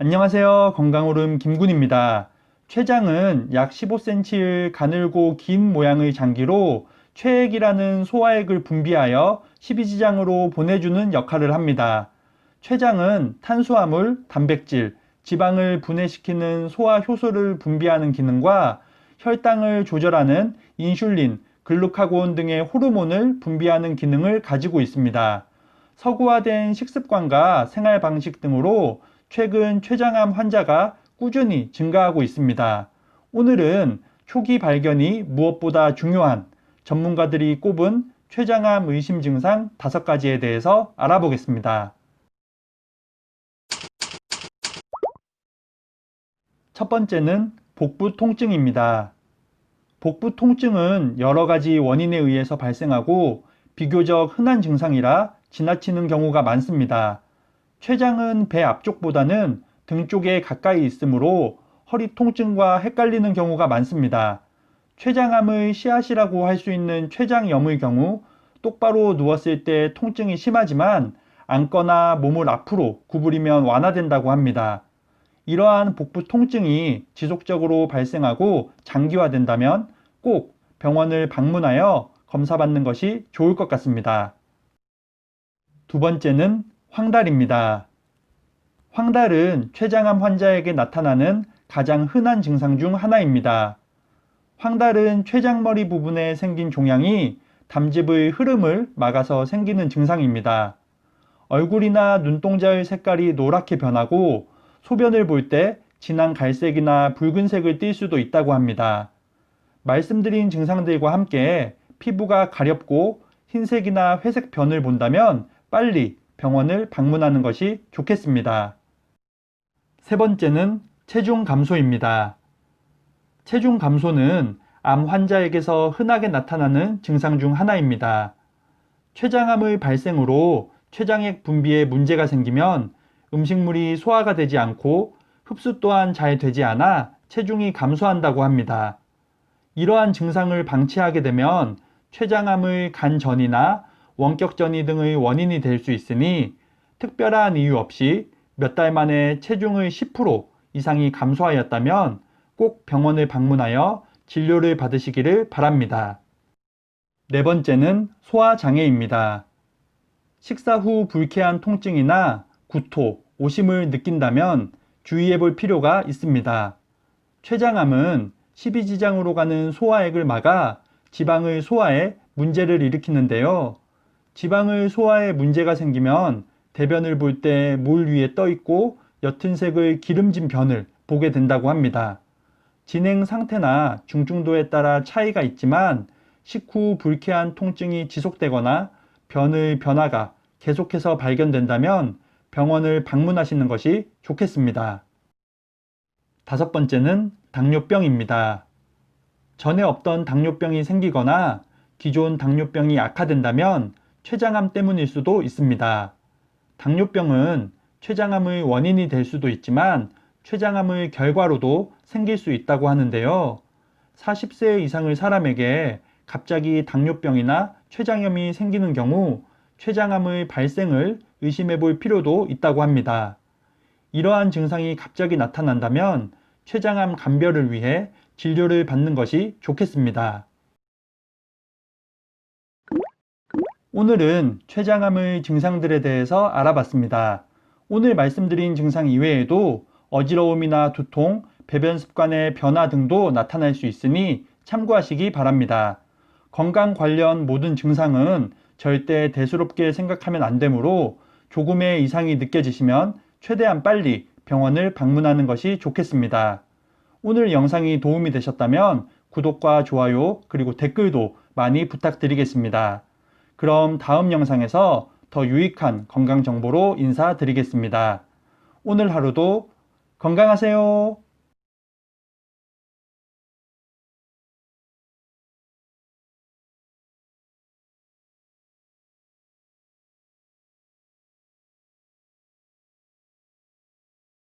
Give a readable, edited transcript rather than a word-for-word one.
안녕하세요. 건강오름 김군입니다. 췌장은 약 15cm의 가늘고 긴 모양의 장기로 췌액이라는 소화액을 분비하여 십이지장으로 보내주는 역할을 합니다. 췌장은 탄수화물, 단백질, 지방을 분해시키는 소화 효소를 분비하는 기능과 혈당을 조절하는 인슐린, 글루카곤 등의 호르몬을 분비하는 기능을 가지고 있습니다. 서구화된 식습관과 생활 방식 등으로 최근 췌장암 환자가 꾸준히 증가하고 있습니다. 오늘은 초기 발견이 무엇보다 중요한 전문가들이 꼽은 췌장암 의심 증상 5가지에 대해서 알아보겠습니다. 첫 번째는 복부 통증입니다. 복부 통증은 여러 가지 원인에 의해서 발생하고 비교적 흔한 증상이라 지나치는 경우가 많습니다. 췌장은 배 앞쪽보다는 등 쪽에 가까이 있으므로 허리 통증과 헷갈리는 경우가 많습니다. 췌장암의 씨앗이라고 할 수 있는 췌장염의 경우 똑바로 누웠을 때 통증이 심하지만 앉거나 몸을 앞으로 구부리면 완화된다고 합니다. 이러한 복부 통증이 지속적으로 발생하고 장기화된다면 꼭 병원을 방문하여 검사받는 것이 좋을 것 같습니다. 두 번째는 황달입니다. 황달은 췌장암 환자에게 나타나는 가장 흔한 증상 중 하나입니다. 황달은 췌장머리 부분에 생긴 종양이 담즙의 흐름을 막아서 생기는 증상입니다. 얼굴이나 눈동자의 색깔이 노랗게 변하고 소변을 볼 때 진한 갈색이나 붉은색을 띨 수도 있다고 합니다. 말씀드린 증상들과 함께 피부가 가렵고 흰색이나 회색 변을 본다면 빨리 병원을 방문하는 것이 좋겠습니다. 세 번째는 체중 감소입니다. 체중 감소는 암 환자에게서 흔하게 나타나는 증상 중 하나입니다. 췌장암의 발생으로 췌장액 분비에 문제가 생기면 음식물이 소화가 되지 않고 흡수 또한 잘 되지 않아 체중이 감소한다고 합니다. 이러한 증상을 방치하게 되면 췌장암의 간전이나 원격전이 등의 원인이 될 수 있으니 특별한 이유 없이 몇 달 만에 체중의 10% 이상이 감소하였다면 꼭 병원을 방문하여 진료를 받으시기를 바랍니다. 네 번째는 소화장애입니다. 식사 후 불쾌한 통증이나 구토, 오심을 느낀다면 주의해 볼 필요가 있습니다. 췌장암은 십이지장으로 가는 소화액을 막아 지방의 소화에 문제를 일으키는데요. 지방의 소화에 문제가 생기면 대변을 볼 때 물 위에 떠 있고 옅은 색의 기름진 변을 보게 된다고 합니다. 진행 상태나 중증도에 따라 차이가 있지만 식후 불쾌한 통증이 지속되거나 변의 변화가 계속해서 발견된다면 병원을 방문하시는 것이 좋겠습니다. 다섯 번째는 당뇨병입니다. 전에 없던 당뇨병이 생기거나 기존 당뇨병이 악화된다면 췌장암 때문일 수도 있습니다. 당뇨병은 췌장암의 원인이 될 수도 있지만 췌장암의 결과로도 생길 수 있다고 하는데요. 40세 이상의 사람에게 갑자기 당뇨병이나 췌장염이 생기는 경우 췌장암의 발생을 의심해 볼 필요도 있다고 합니다. 이러한 증상이 갑자기 나타난다면 췌장암 감별을 위해 진료를 받는 것이 좋겠습니다. 오늘은 췌장암의 증상들에 대해서 알아봤습니다. 오늘 말씀드린 증상 이외에도 어지러움이나 두통, 배변 습관의 변화 등도 나타날 수 있으니 참고하시기 바랍니다. 건강 관련 모든 증상은 절대 대수롭게 생각하면 안 되므로 조금의 이상이 느껴지시면 최대한 빨리 병원을 방문하는 것이 좋겠습니다. 오늘 영상이 도움이 되셨다면 구독과 좋아요 그리고 댓글도 많이 부탁드리겠습니다. 그럼 다음 영상에서 더 유익한 건강 정보로 인사드리겠습니다. 오늘 하루도 건강하세요.